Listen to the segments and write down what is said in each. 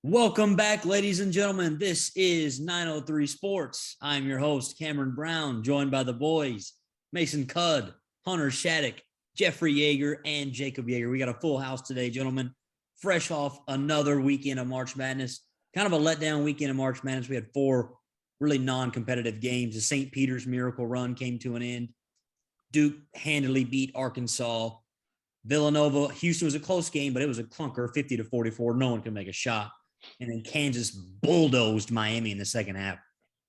Welcome back, ladies and gentlemen. This is 903 Sports. I'm your host, Cameron Brown, joined by the boys, Mason Cudd, Hunter Shattuck, Jeffrey Yeager, and Jacob Yeager. We got a full house today, gentlemen. Fresh off another weekend of March Madness. Kind of a letdown weekend of March Madness. We had four really non-competitive games. The St. Peter's Miracle Run came to an end. Duke handily beat Arkansas. Villanova, Houston was a close game, but it was a clunker, 50-44. No one could make a shot. And then Kansas bulldozed Miami in the second half,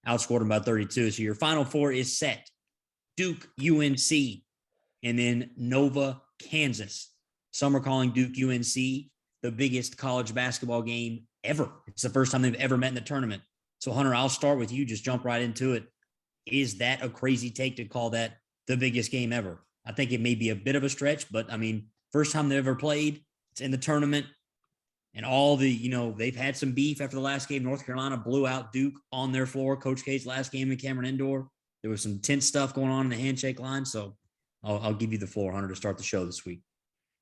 outscored them by 32. So your Final Four is set. Duke, UNC, and then Nova, Kansas. Some are calling Duke, UNC the biggest college basketball game ever. It's the first time they've ever met in the tournament. So, Hunter, I'll start with you. Just jump right into it. Is that a crazy take to call that the biggest game ever? I think it may be a bit of a stretch, but, I mean, first time they've ever played. It's in the tournament. And all the, they've had some beef after the last game. North Carolina blew out Duke on their floor. Coach K's last game in Cameron Indoor. There was some tense stuff going on in the handshake line. So I'll give you the floor, Hunter, to start the show this week.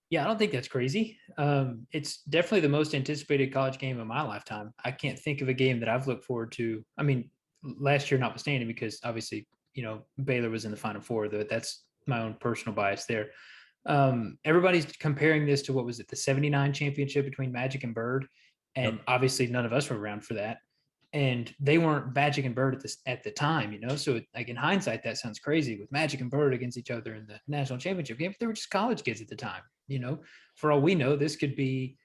Yeah, I don't think that's crazy. It's definitely the most anticipated college game of my lifetime. I can't think of a game that I've looked forward to. I mean, last year notwithstanding, because obviously, Baylor was in the Final Four. That's my own personal bias there. Everybody's comparing this to what was it, the 79 championship between Magic and Bird. And obviously none of us were around for that. And they weren't Magic and Bird at the time, So like in hindsight, that sounds crazy with Magic and Bird against each other in the national championship game. But they were just college kids at the time, For all we know, this could be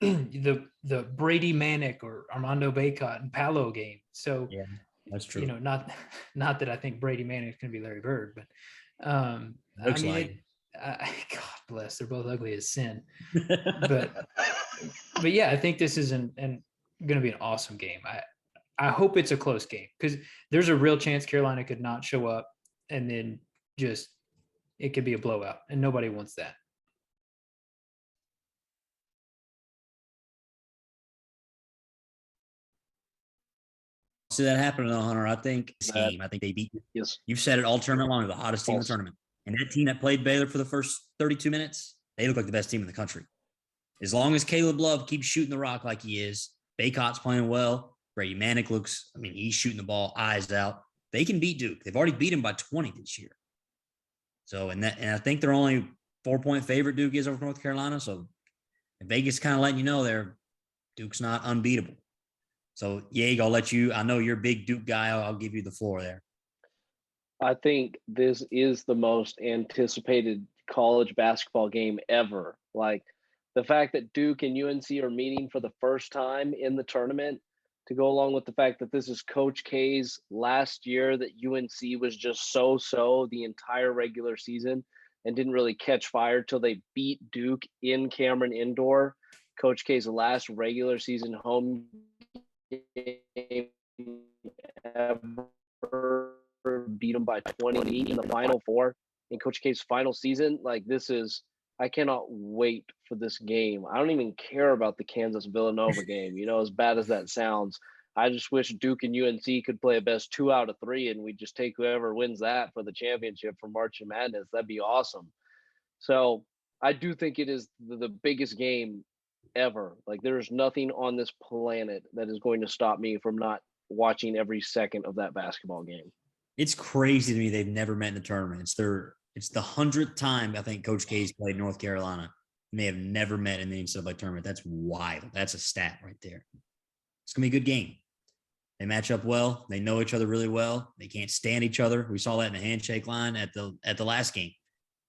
the Brady Manick or Armando Bacot and Paolo game. So yeah, that's true. Not that I think Brady Manick is going to be Larry Bird, but God bless, they're both ugly as sin. but yeah, I think this is going to be an awesome game. I hope it's a close game because there's a real chance Carolina could not show up and then just it could be a blowout, and nobody wants that. See that happen, Hunter. I think this game. I think they beat. Yes, you've said it all tournament long. The hottest team in the tournament, and that team that played Baylor for the first 32 minutes, they look like the best team in the country. As long as Caleb Love keeps shooting the rock like he is, Baycot's playing well. Brady Manick looks. I mean, he's shooting the ball eyes out. They can beat Duke. They've already beat him by 20 this year. So, and I think they're only 4-point favorite. Duke is over North Carolina. So, Vegas kind of letting you know there, Duke's not unbeatable. So, Yeg, I'll let you. I know you're a big Duke guy. I'll give you the floor there. I think this is the most anticipated college basketball game ever. Like the fact that Duke and UNC are meeting for the first time in the tournament, to go along with the fact that this is Coach K's last year, that UNC was just so the entire regular season and didn't really catch fire till they beat Duke in Cameron Indoor. Coach K's last regular season home game ever, beat them by 20 in the Final Four in Coach K's final season. Like, this is, I cannot wait for this game. I don't even care about the Kansas Villanova game, as bad as that sounds. I just wish Duke and UNC could play a best 2 out of 3 and we just take whoever wins that for the championship for March Madness. That'd be awesome. So I do think it is the biggest game ever. Like, there's nothing on this planet that is going to stop me from not watching every second of that basketball game. It's crazy to me they've never met in the tournament. It's the 100th time I think Coach K's played North Carolina, and they have never met in the NCAA tournament. That's wild. That's a stat right there. It's gonna be a good game. They match up well. They know each other really well. They can't stand each other. We saw that in the handshake line at the last game.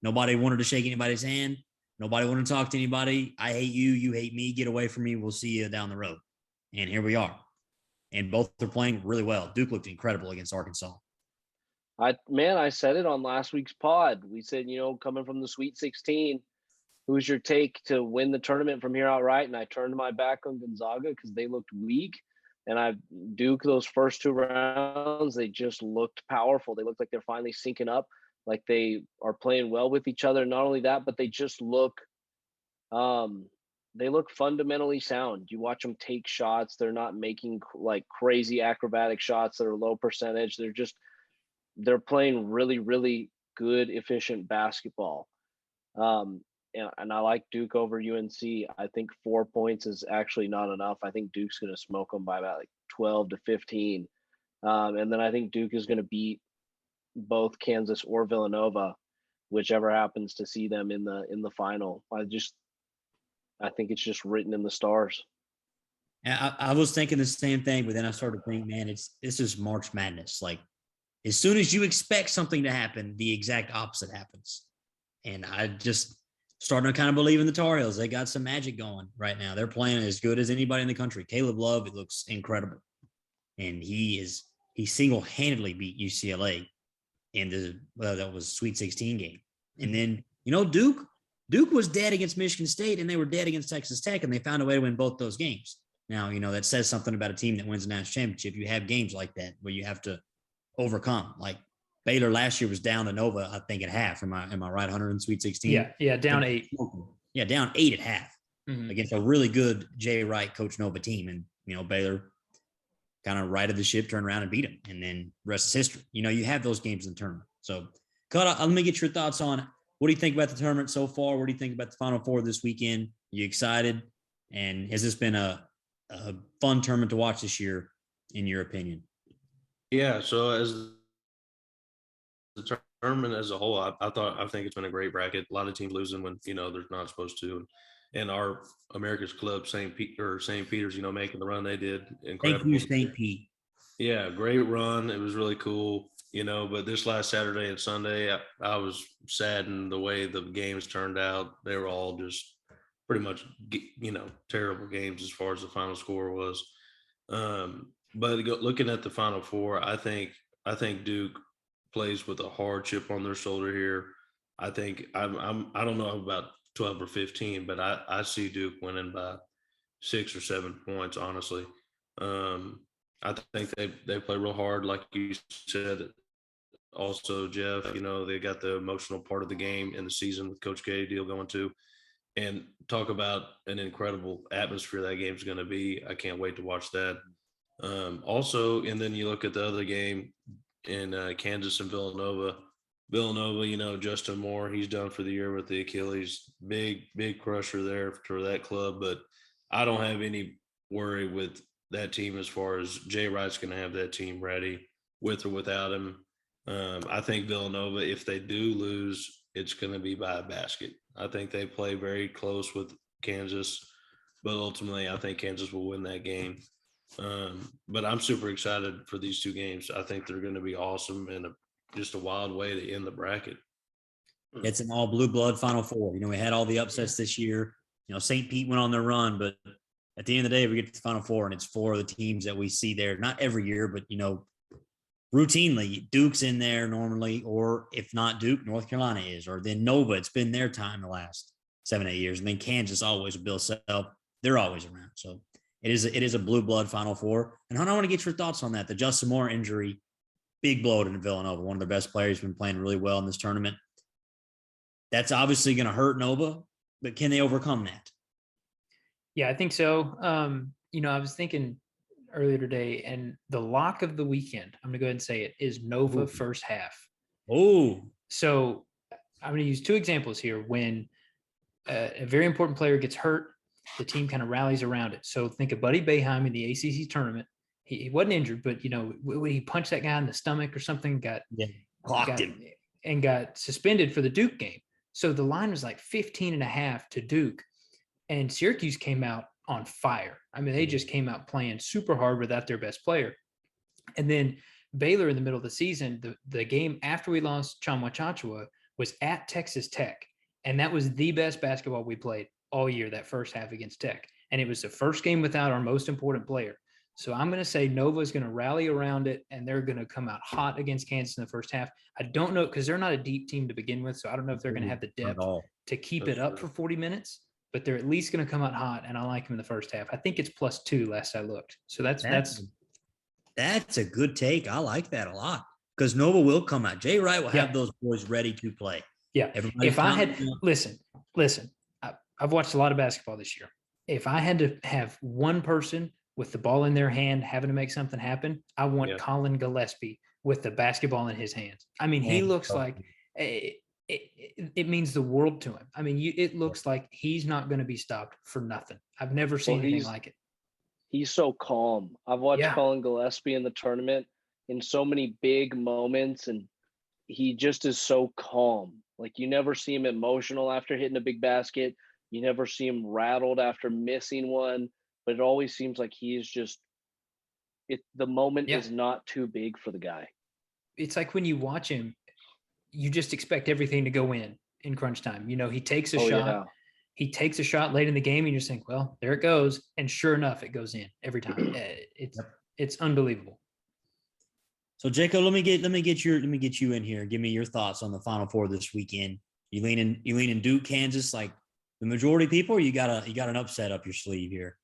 Nobody wanted to shake anybody's hand. Nobody wanted to talk to anybody. I hate you. You hate me. Get away from me. We'll see you down the road. And here we are. And both are playing really well. Duke looked incredible against Arkansas. I said it on last week's pod. We said, coming from the Sweet 16, who's your take to win the tournament from here outright? And I turned my back on Gonzaga because they looked weak. And Duke, those first 2 rounds, they just looked powerful. They looked like they're finally syncing up, like they are playing well with each other. Not only that, but they just look fundamentally sound. You watch them take shots. They're not making like crazy acrobatic shots that are low percentage. They're playing really, really good, efficient basketball. and I like Duke over UNC. I think 4 points is actually not enough. I think Duke's going to smoke them by about like 12 to 15. And then I think Duke is going to beat both Kansas or Villanova, whichever happens to see them in the final. I think it's just written in the stars. And I was thinking the same thing, but then I started thinking, man, this is March Madness. Like, as soon as you expect something to happen, the exact opposite happens. And I just starting to kind of believe in the Tar Heels. They got some magic going right now. They're playing as good as anybody in the country. Caleb Love, it looks incredible. And he single-handedly beat UCLA in that was Sweet 16 game. And then, Duke was dead against Michigan State, and they were dead against Texas Tech, and they found a way to win both those games. Now, that says something about a team that wins a national championship. You have games like that where you have to overcome. Like Baylor last year was down to Nova, I think, at half. Am I right, Hunter, in Sweet 16? Yeah, down 8. Yeah, down 8 at half against a really good Jay Wright coach Nova team. And, Baylor kind of righted the ship, turned around and beat them. And then rest is history. You have those games in the tournament. So, Cut, let me get your thoughts on what do you think about the tournament so far? What do you think about the Final Four this weekend? Are you excited? And has this been a fun tournament to watch this year, in your opinion? Yeah, so as the tournament as a whole, I think it's been a great bracket. A lot of teams losing when they're not supposed to, and our America's Club St. Peter's, making the run they did, incredible. Thank you, St. Pete. Yeah, great run. It was really cool, But this last Saturday and Sunday, I was saddened the way the games turned out. They were all just pretty much, terrible games as far as the final score was. But looking at the Final Four, I think Duke plays with a hard chip on their shoulder here. I think I don't know about 12 or 15, but I see Duke winning by 6 or 7 points, honestly. I think they play real hard, like you said. Also, Jeff, they got the emotional part of the game in the season with Coach K deal going to, and talk about an incredible atmosphere that game's going to be. I can't wait to watch that. Also, and then you look at the other game in Kansas and Villanova. Villanova, Justin Moore, he's done for the year with the Achilles. Big crusher there for that club. But I don't have any worry with that team as far as Jay Wright's going to have that team ready with or without him. I think Villanova, if they do lose, it's going to be by a basket. I think they play very close with Kansas, but ultimately I think Kansas will win that game. But I'm super excited for these two games. I think they're going to be awesome and just a wild way to end the bracket. It's an all blue blood Final Four. We had all the upsets this year. St. Pete went on their run, but at the end of the day, we get to the Final Four, and it's 4 of the teams that we see there. Not every year, but routinely, Duke's in there normally, or if not Duke, North Carolina is, or then Nova. It's been their time the last 7-8 years, and then Kansas always with Bill Self. They're always around. So it is a blue blood Final Four. And Hunter, I want to get your thoughts on that. The Justin Moore injury, big blow to Villanova. One of their best players, been playing really well in this tournament. That's obviously going to hurt Nova, but can they overcome that? Yeah, I think so. I was thinking earlier today, and the lock of the weekend, I'm going to go ahead and say it, is Nova first half. Oh. So I'm going to use 2 examples here. When a very important player gets hurt, the team kind of rallies around it. So think of Buddy Boeheim in the ACC tournament. He wasn't injured, but, when he punched that guy in the stomach or something, Clocked him. And got suspended for the Duke game. So the line was like 15.5 to Duke. And Syracuse came out on fire. I mean, they just came out playing super hard without their best player. And then Baylor in the middle of the season, the game after we lost Tchamwa Tchatchoua was at Texas Tech. And that was the best basketball we played all year, that first half against Tech. And it was the first game without our most important player. So I'm going to say Nova is going to rally around it, and they're going to come out hot against Kansas in the first half. I don't know, because they're not a deep team to begin with, so I don't know if they're going to have the depth to keep it up for 40 minutes. But they're at least going to come out hot, and I like them in the first half. I think it's +2 last I looked. So that's a good take. I like that a lot, because Nova will come out. Jay Wright will have those boys ready to play. Yeah. If I had listen, I've watched a lot of basketball this year. If I had to have one person with the ball in their hand having to make something happen, I want Colin Gillespie with the basketball in his hands. I mean, he looks like it means the world to him. I mean, it looks like he's not going to be stopped for nothing. I've never seen anything like it. He's so calm. I've watched Yeah. Colin Gillespie in the tournament in so many big moments, and he just is so calm. Like, you never see him emotional after hitting a big basket. You never see him rattled after missing one, but it always seems like he's just the moment is not too big for the guy. It's like when you watch him, you just expect everything to go in crunch time. You know, he takes a shot. Yeah. He takes a shot late in the game, and you just think, well, there it goes. And sure enough, it goes in every time. It's unbelievable. So Jacob, let me get you in here. Give me your thoughts on the Final Four this weekend. You leaning Duke, Kansas, like the majority of people, or you got an upset up your sleeve here?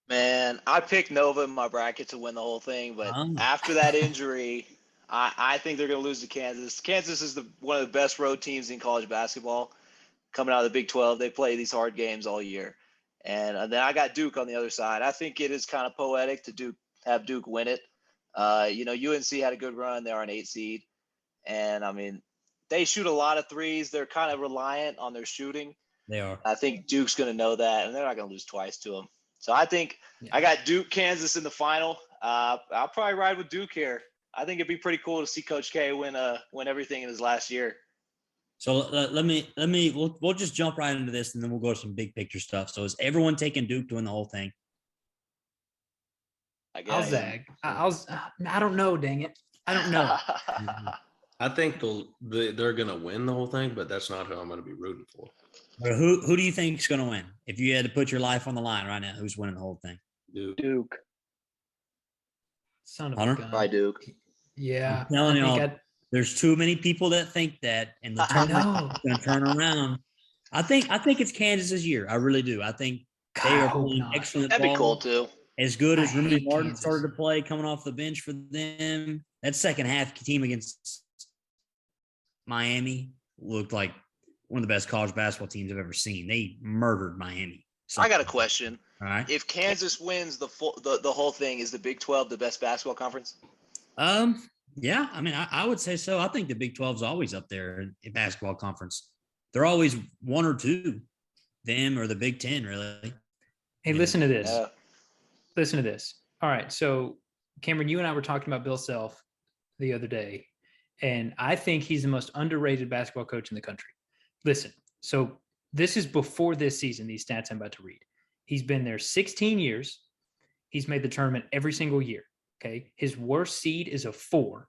Man, I picked Nova in my bracket to win the whole thing, but after that injury, I think they're going to lose to Kansas. Kansas is one of the best road teams in college basketball. Coming out of the Big 12, they play these hard games all year. And then I got Duke on the other side. I think it is kind of poetic to have Duke win it. UNC had a good run. They're an 8 seed. And, I mean, they shoot a lot of threes. They're kind of reliant on their shooting. They are. I think Duke's going to know that, and they're not going to lose twice to them. So I think I got Duke, Kansas in the final. I'll probably ride with Duke here. I think it'd be pretty cool to see Coach K win everything in his last year. So we'll just jump right into this, and then we'll go to some big picture stuff. So is everyone taking Duke to win the whole thing? I'll zag. I don't know. Dang it, I don't know. I think they're going to win the whole thing, but that's not who I'm going to be rooting for. Who do you think is going to win? If you had to put your life on the line right now, who's winning the whole thing? Duke. Son of Hunter? a gun. By Duke. Yeah. I'm telling y'all, there's too many people that think that, and the tournament's going to turn around. I think it's Kansas's year. I really do. I think they are playing excellent That'd ball. be cool too. As good as Remy Martin started to play coming off the bench for them. That second half team against Miami looked like one of the best college basketball teams I've ever seen. They murdered Miami. So, I got a question. All right. If Kansas wins the whole thing, is the Big 12 the best basketball conference? Yeah. I mean, I would say so. I think the Big 12 is always up there in basketball conference. They're always one or two, them or the Big 10, really. Hey, listen to this. Listen to this. All right. So, Cameron, you and I were talking about Bill Self the other day, and I think he's the most underrated basketball coach in the country. Listen, so this is before this season, these stats I'm about to read. He's been there 16 years. He's made the tournament every single year. Okay. His worst seed is a 4.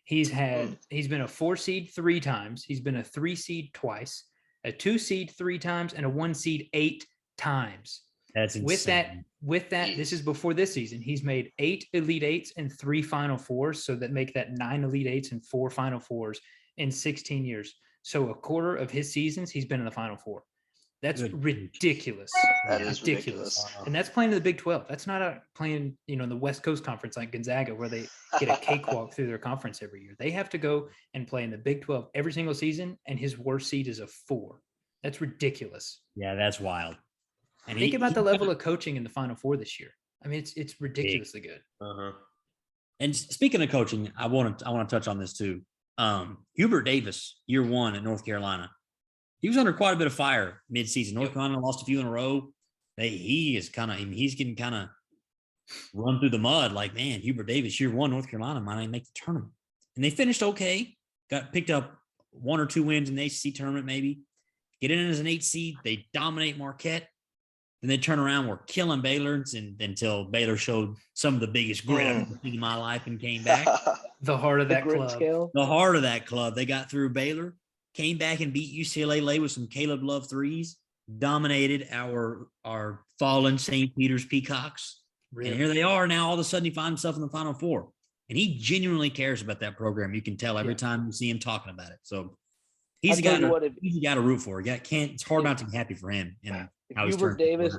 He's been a 4 seed 3 times. He's been a 3 seed twice, a 2 seed 3 times, and a 1 seed 8 times. That's insane. With that, this is before this season. He's made 8 Elite 8s and 3 Final Fours, so that make that 9 Elite 8s and 4 Final Fours in 16 years. So a quarter of his seasons, he's been in the Final Four. That's ridiculous. That is ridiculous. And that's playing in the Big 12. That's not playing, in the West Coast Conference like Gonzaga, where they get a cakewalk through their conference every year. They have to go and play in the Big 12 every single season, and his worst seed is a 4. That's ridiculous. Yeah, that's wild. And think about the level of coaching in the Final Four this year. I mean, it's ridiculously good. Uh-huh. And speaking of coaching, I want to touch on this too. Hubert Davis, year 1 at North Carolina, he was under quite a bit of fire mid-season. North Carolina lost a few in a row. He's getting kind of run through the mud. Like, man, Hubert Davis, year 1, North Carolina might not make the tournament. And they finished okay. Got picked up 1 or 2 wins in the ACC tournament, maybe. Get in as an 8 seed. They dominate Marquette. Then they turn around, were killing Baylor until Baylor showed some of the biggest grit I've ever seen in my life and came back. The heart of that club. The heart of that club. They got through Baylor, came back and beat UCLA late with some Caleb Love threes, dominated our fallen St. Peter's Peacocks. Really? And here they are now. All of a sudden, he finds himself in the Final Four. And he genuinely cares about that program. You can tell every time you see him talking about it. So he's a guy to root for. It's hard not to be happy for him. Hubert Davis,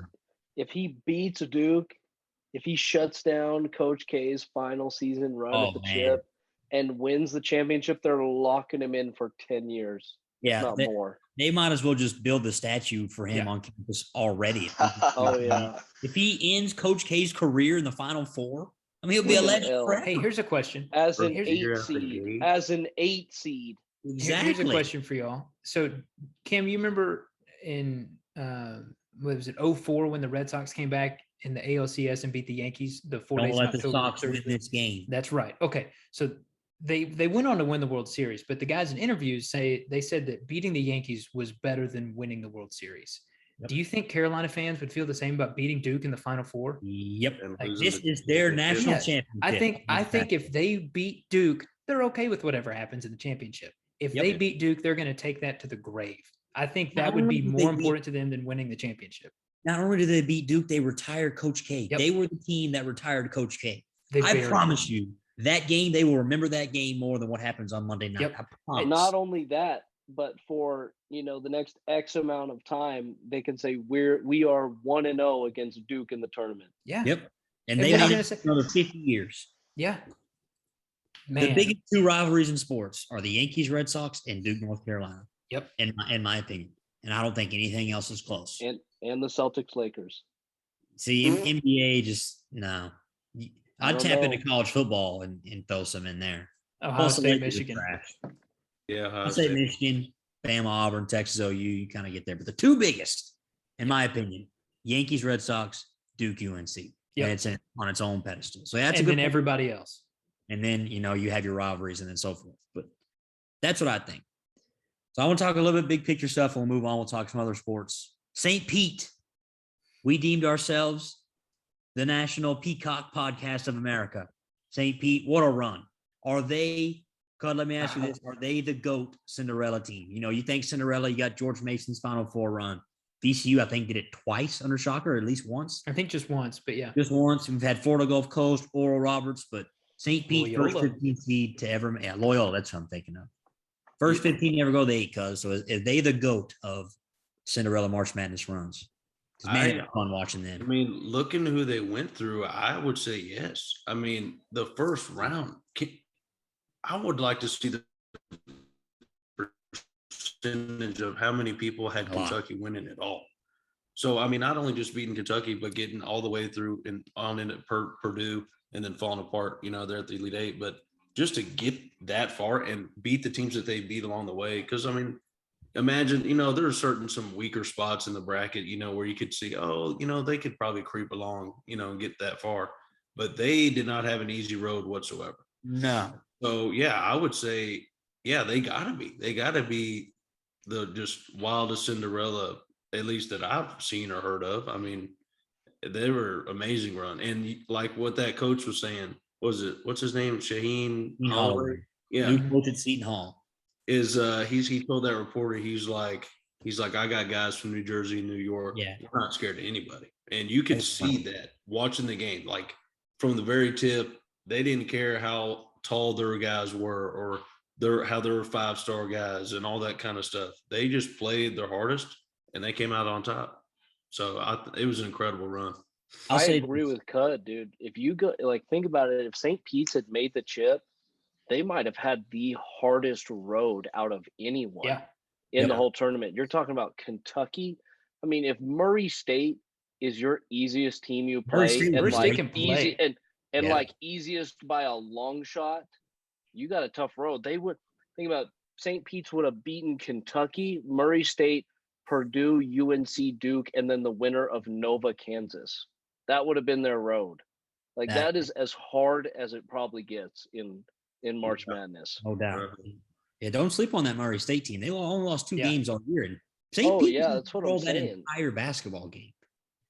if he beats Duke, if he shuts down Coach K's final season run at the chip and wins the championship, they're locking him in for 10 years. Yeah, not more. They might as well just build the statue for him on campus already. If he ends Coach K's career in the Final Four, I mean, he'll be a legend forever. Hey, here's a question. As an 8 seed. Exactly. Here's a question for y'all. So, Cam, you remember in what was it, 04 when the Red Sox came back in the ALCS and beat the Yankees the 4 Don't days in let the October? Sox win this game. That's right. Okay. So they went on to win the World Series, but the guys in interviews said that beating the Yankees was better than winning the World Series. Yep. Do you think Carolina fans would feel the same about beating Duke in the Final Four? Yep. And This is their national Yeah. championship. I think if they beat Duke, they're okay with whatever happens in the championship. If they beat Duke, they're going to take that to the grave. I think that would be more important to them than winning the championship. Not only did they beat Duke, they retired Coach K. Yep. They were the team that retired Coach K. They I buried promise him. you, that game, they will remember that game more than what happens on Monday night. Yep. I promise. And not only that, but for the next X amount of time, they can say we are 1-0 against Duke in the tournament. Yeah. Yep. And And they what are you win gonna say? another 50 years. Yeah. The Man. biggest two rivalries in sports are the Yankees, Red Sox, and Duke, North Carolina. Yep. In my opinion. And I don't think anything else is close. And the Celtics Lakers. See, NBA just no. I'd don't tap know. into college football and throw some in there. Ohio Plus, the State, Lakers are Michigan. trash. Yeah, Ohio I say State. Michigan, Bama, Auburn, Texas, OU. You kind of get there, but the two biggest, in my opinion, Yankees, Red Sox, Duke, UNC. Yep. And it's on its own pedestal. So that's And a good then point. everybody else. And then you have your rivalries and then so forth. But that's what I think. So I want to talk a little bit big picture stuff. We'll move on. We'll talk some other sports. St. Pete. We deemed ourselves the National Peacock Podcast of America. St. Pete, what a run. Are they, God, let me ask you this. Are they the GOAT Cinderella team? You think Cinderella, you got George Mason's Final Four run. VCU, I think, did it twice under Shocker, or at least once. I think just once, but yeah. Just once. We've had Florida Gulf Coast, Oral Roberts, but St. Pete, Loyola. first 15 seed to ever. Yeah, Loyola, that's what I'm thinking of. First 15 never go to 8, cuz. So is they the GOAT of Cinderella March Madness runs? Because man, it's fun watching them. I mean, looking who they went through, I would say yes. I mean, the first round, I would like to see the percentage of how many people had Kentucky winning it all. So, I mean, not only just beating Kentucky, but getting all the way through and on in at Purdue and then falling apart, they're at the Elite Eight. But just to get that far and beat the teams that they beat along the way. Because, I mean, imagine, there are some weaker spots in the bracket, where you could see, they could probably creep along, and get that far. But they did not have an easy road whatsoever. No. So, yeah, I would say, yeah, they got to be. They got to be the just wildest Cinderella, at least that I've seen or heard of. I mean, they were amazing run. And like what that coach was saying, what's his name? Shaheen Holloway. Yeah. New coach at Seton Hall. He told that reporter, he's like, I got guys from New Jersey and New York. Yeah. We're not scared of anybody. And you can see that watching the game, like from the very tip, they didn't care how tall their guys were or how they were 5-star guys and all that kind of stuff. They just played their hardest and they came out on top. So it was an incredible run. I agree with Cud, dude. If you go, think about it. If St. Pete's had made the chip, they might have had the hardest road out of anyone in the whole tournament. You're talking about Kentucky. I mean, if Murray State is your easiest team you play, Murray State can play. Easiest by a long shot, you got a tough road. They would think about St. Pete's would have beaten Kentucky, Murray State, Purdue, UNC, Duke, and then the winner of Nova, Kansas. That would have been their road. That is as hard as it probably gets in March Madness. No doubt. Yeah, don't sleep on that Murray State team. They only lost 2 games all year. And St. Pete that's what I'm that saying. entire basketball game.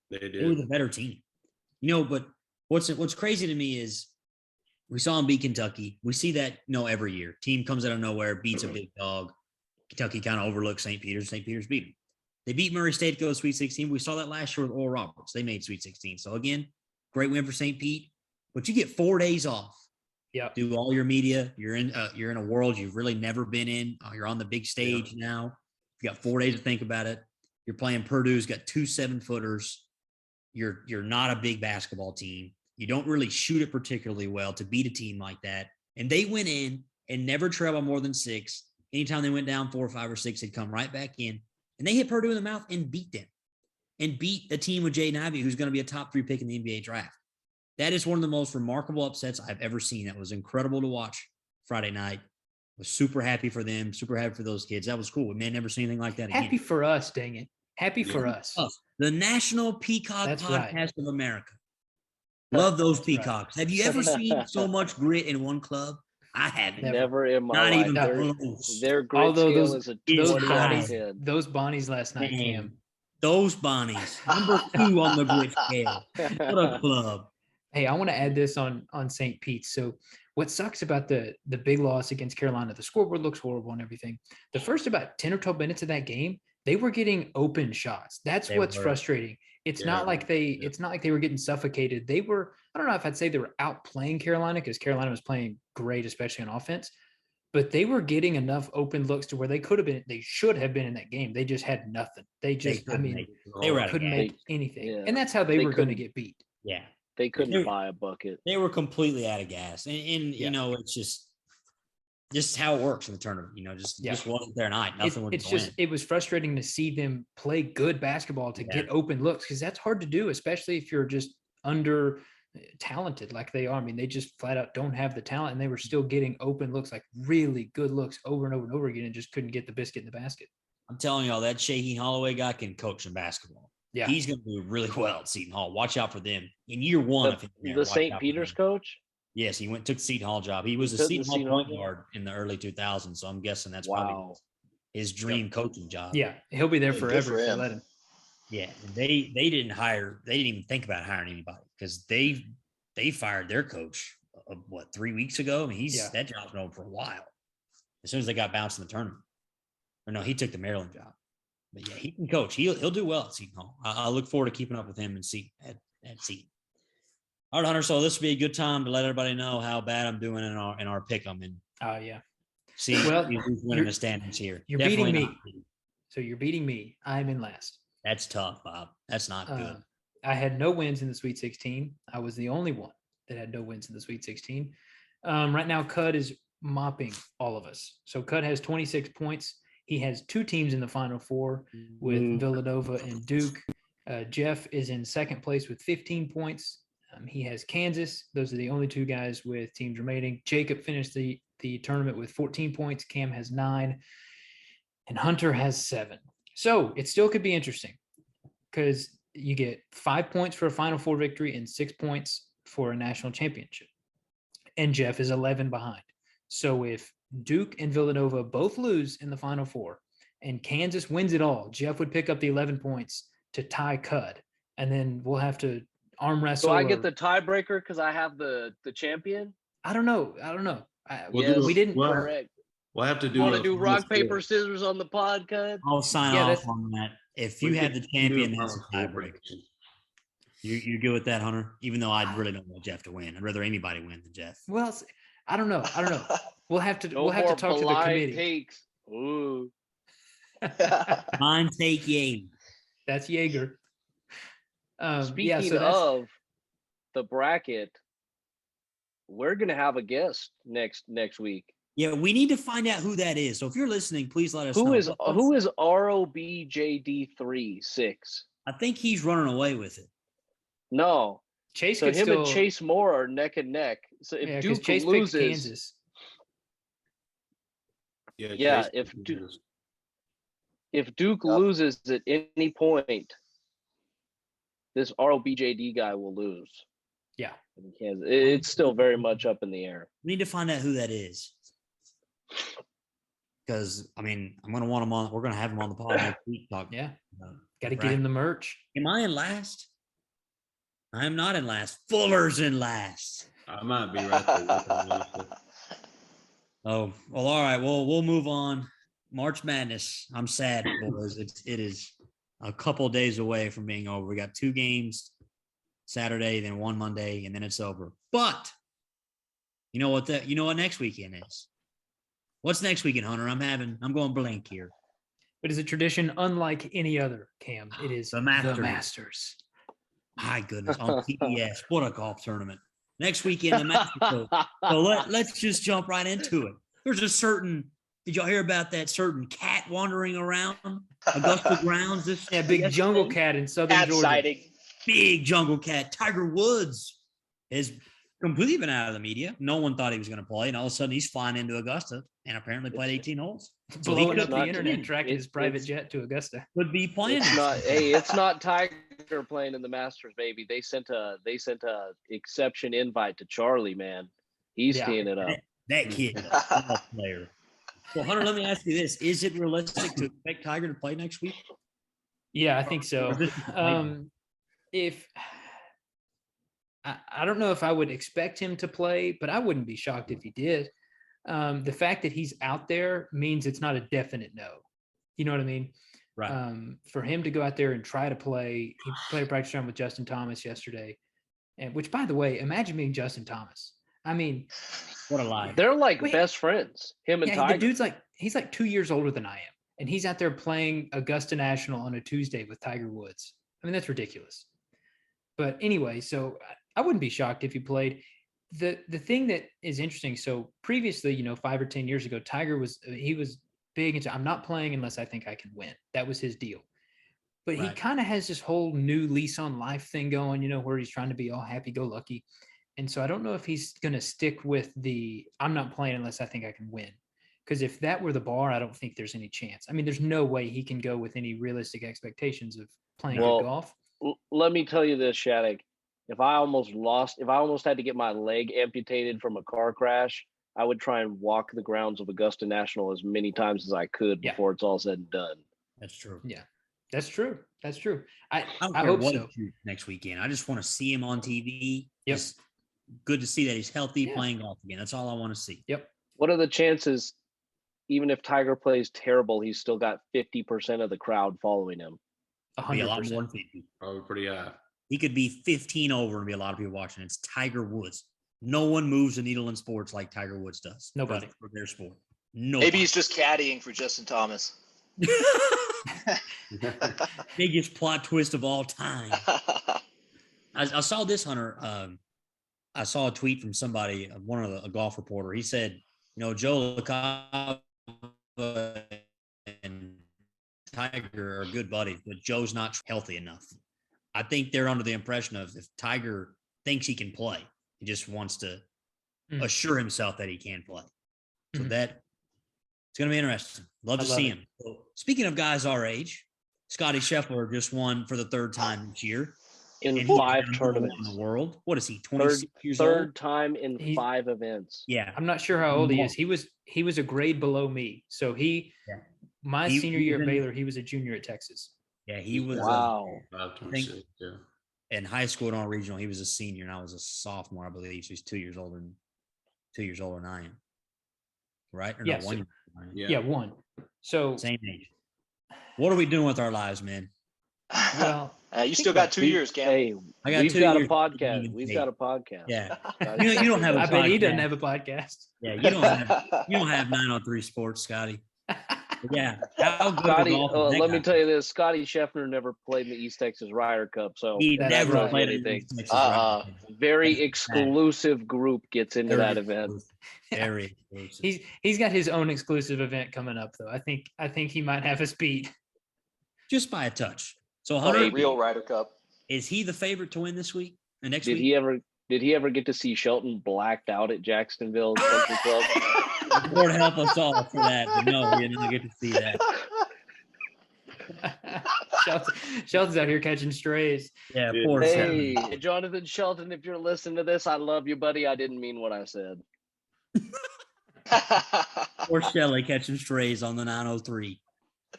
They did. They were the better team. But what's crazy to me is we saw them beat Kentucky. We see that every year. Team comes out of nowhere, beats a big dog. Kentucky kind of overlooks St. Peter's. St. Peter's beat them. They beat Murray State to go to Sweet 16. We saw that last year with Oral Roberts. They made Sweet 16. So again, great win for St. Pete. But you get 4 days off. Yeah. Do all your media. You're in a world you've really never been in. You're on the big stage now. You got 4 days to think about it. You're playing Purdue's got 2 7-footers. You're not a big basketball team. You don't really shoot it particularly well to beat a team like that. And they went in and never trailed by more than 6. Anytime they went down 4 or 5 or 6, they'd come right back in. And they hit Purdue in the mouth and beat them. And beat a team with Jaden Ivey, who's going to be a top 3 pick in the NBA draft. That is one of the most remarkable upsets I've ever seen. That was incredible to watch Friday night. Was super happy for them, super happy for those kids. That was cool. We may never see anything like that again. Happy for us, dang it. Happy for us. The National Peacock That's Podcast right. of America. Love those That's right. peacocks. Have you ever seen so much grit in one club? I haven't. Never in my Not life. even close. Their grit Although scale those- is a Those 20 out of Bonnies, 10. those Bonnies last night, Man, Cam. those Bonnies, number 2 on the grit scale. What a club. Hey, I want to add this on St. Pete's. So what sucks about the big loss against Carolina, the scoreboard looks horrible and everything. The first about 10 or 12 minutes of that game, they were getting open shots. That's what's frustrating. It's not like they were getting suffocated. They were, I don't know if I'd say they were outplaying Carolina because Carolina was playing great, especially on offense, but they were getting enough open looks to where they should have been in that game. They just had nothing. They couldn't make anything. Yeah. And that's how they were going to get beat. Yeah. They couldn't buy a bucket. They were completely out of gas. And you know, it's just how it works in the tournament. You know, just wasn't their night. Nothing was going. It was frustrating to see them play good basketball to get open looks because that's hard to do, especially if you're just under talented like they are. I mean, they just flat out don't have the talent, and they were still getting open looks, like really good looks over and over and over again, and just couldn't get the biscuit in the basket. I'm telling y'all, that Shaheen Holloway guy can coach in basketball. Yeah, he's going to do really well at Seton Hall. Watch out for them in year one. The St. Peter's took Yes, he took the Seton Hall job. He was a Seton Hall point guard in the early 2000s, so I'm guessing that's probably his dream coaching job. Yeah, he'll be there forever if they let him. Yeah, they didn't even think about hiring anybody because they fired their coach 3 weeks ago. I mean, that job's been open for a while. As soon as they got bounced in the tournament, or no, he took the Maryland job. But yeah, he can coach. He'll do well at Seton Hall. I look forward to keeping up with him and at Seton. All right, Hunter. So this would be a good time to let everybody know how bad I'm doing in our pick 'em and see who's winning the standings here. You're beating me. So you're beating me. I'm in last. That's tough, Bob. That's not good. I had no wins in the Sweet 16. I was the only one that had no wins in the Sweet 16. Right now, Cud is mopping all of us. So Cud has 26 points. He has 2 teams in the Final Four with Villanova and Duke. Jeff is in second place with 15 points. He has Kansas. Those are the only 2 guys with teams remaining. Jacob finished the tournament with 14 points. Cam has 9. And Hunter has 7. So it still could be interesting because you get 5 points for a Final Four victory and 6 points for a national championship. And Jeff is 11 behind. So if Duke and Villanova both lose in the Final Four and Kansas wins it all, Jeff would pick up the 11 points to tie Cud. And then we'll have to arm wrestle. So I get the tiebreaker because I have the champion? I don't know. We didn't. Correct. We'll have to do. Want to do rock, paper, scissors on the pod, Cud? I'll sign off on that. If you have the champion, that's a tiebreaker. You good with that, Hunter? Even though I really don't want Jeff to win. I'd rather anybody win than Jeff. Well, I don't know. We'll have to talk to the committee. Takes. Ooh. Mine take Jaeger. That's Jaeger. Speaking of the bracket, we're gonna have a guest next week. Yeah, we need to find out who that is. So if you're listening, please let us know. Who is ROBJD36? I think he's running away with it. No. Chase so him and Chase Moore are neck and neck. So if Duke Chase loses, Kansas. if Duke loses at any point, this ROBJD guy will lose. Yeah. It's still very much up in the air. We need to find out who that is. Because, I mean, I'm going to want him on. We're going to have him on the pod next week. Got to get him the merch. Am I in last? I am not in last. Fuller's in last. I might be right there. Oh, well, all right. Well, we'll move on. March Madness. I'm sad, boys. It is a couple of days away from being over. We got 2 games Saturday, then 1 Monday, and then it's over. But you know what next weekend is? What's next weekend, Hunter? I'm going blank here. It is a tradition unlike any other, Cam. It is the Masters. My goodness, on PBS. What a golf tournament. Next weekend, the Masters. So let's just jump right into it. There's a certain – did y'all hear about that certain cat wandering around Augusta grounds? Big jungle cat in southern Georgia. Sighting. Big jungle cat. Tiger Woods has completely been out of the media. No one thought he was going to play, and all of a sudden he's flying into Augusta and apparently played 18 holes. So Blowing he up the not- internet, tracking his private it's- jet to Augusta. could be playing. It's this not. week. Hey, it's not Tiger playing in the Masters, baby. They sent a exception invite to Charlie, man. He's Yeah. teeing it up. That kid, a ball player. So, Hunter, let me ask you this: is it realistic to expect Tiger to play next week? Yeah, I think so. Or this is the If I don't know if I would expect him to play, but I wouldn't be shocked if he did. The fact that he's out there means it's not a definite no. You know what I mean? Right. For him to go out there and try to play, he played a practice round with Justin Thomas yesterday, and which, by the way, imagine being Justin Thomas. I mean, What a lie. They're like Wait. best friends. Him and yeah, Tiger. the dude's he's like 2 years older than I am, and he's out there playing Augusta National on a Tuesday with Tiger Woods. I mean, that's ridiculous. But anyway, so I wouldn't be shocked if he played. The thing that is interesting, so previously, 5 or 10 years ago, Tiger was big into I'm not playing unless I think I can win. That was his deal. But he Right. kind of has this whole new lease on life thing going, where he's trying to be all happy-go-lucky. And so I don't know if he's going to stick with the I'm not playing unless I think I can win. Because if that were the bar, I don't think there's any chance. I mean, there's no way he can go with any realistic expectations of playing good Well, golf. Let me tell you this, Shattuck. If I almost had to get my leg amputated from a car crash, I would try and walk the grounds of Augusta National as many times as I could Yeah. before it's all said and done. That's true. Yeah, that's true. That's true. I don't I care hope what so. he shoots next weekend. I just want to see him on TV. Yep. It's good to see that he's healthy, Yeah. playing golf again. That's all I want to see. Yep. What are the chances, even if Tiger plays terrible, he's still got 50% of the crowd following him? Be a lot more 100%. than 50. Probably pretty high. He could be 15 over and be a lot of people watching. It's Tiger Woods. No one moves the needle in sports like Tiger Woods does. Nobody. For their sport. No. Maybe he's just caddying for Justin Thomas. Biggest plot twist of all time. I saw this, Hunter. I saw a tweet from somebody, a golf reporter. He said, Joe LaCava and Tiger are good buddies, but Joe's not healthy enough. I think they're under the impression of if Tiger thinks he can play, he just wants to assure himself that he can play. So it's going to be interesting. Love to see him. So, speaking of guys our age, Scotty Scheffler just won for the third time this year. In And he's 5 the number tournaments. one in the world. What is he, 26 years old? Third time in 5 events. Yeah. I'm not sure how old he is. He was a grade below me. So my senior year at Baylor, he was a junior at Texas. Yeah, he was. Wow. 526, yeah. In high school and all regional, he was a senior, and I was a sophomore, I believe. So he's 2 years older than I am. Right? Or Yeah, no, 1 year older than I am. Yeah, one. So Same age. What are we doing with our lives, man? well, You still got 2 years, Cam. Hey, I got we've 2 got a years. podcast. We've got a podcast. Yeah. Scotty. You don't have a I bet he doesn't podcast. have a podcast. Yeah, you don't have 903 Sports, Scotty. But yeah. How good Scotty, of golf is that let me guy? tell you this. Scotty Scheffler never played in the East Texas Ryder Cup, so He That's never right. played anything. anything. very exclusive group gets into that event. Very exclusive. He's got his own exclusive event coming up, though. I think he might have us beat. Just by a touch. So, Oh, Hunter, a real Ryder Cup. is he the favorite to win this week? The next Did week? he ever get to see Shelton blacked out at Jacksonville Country Club? Lord help us all for that. But no, we didn't get to see that. Shelton's out here catching strays. Yeah, poor Hey, Shelton. Jonathan Shelton, if you're listening to this, I love you, buddy. I didn't mean what I said. Poor Shelley catching strays on the 903.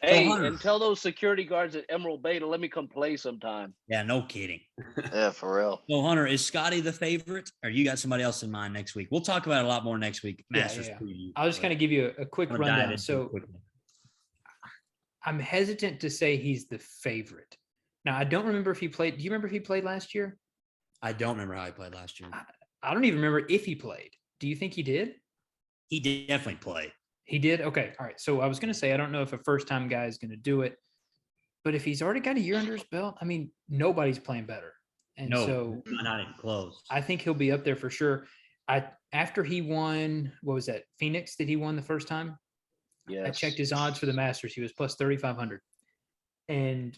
Hey, Hunter. and tell those security guards at Emerald Bay to let me come play sometime. Yeah, no kidding. Yeah, for real. So, Hunter, is Scotty the favorite, or you got somebody else in mind next week? We'll talk about it a lot more next week. Masters Yeah. preview. I'll just kind of give you a quick I'm gonna dive rundown. into it So quickly. I'm hesitant to say he's the favorite. Now, I don't remember if he played. Do you remember if he played last year? I don't remember how he played last year. I don't even remember if he played. Do you think he did? He did definitely play. He did? Okay. All right. So I was going to say, I don't know if a first-time guy is going to do it. But if he's already got a year under his belt, I mean, nobody's playing better. And No, so not even close. I think he'll be up there for sure. After he won, what was that? Phoenix, did he won the first time? Yes. I checked his odds for the Masters. He was plus 3,500. And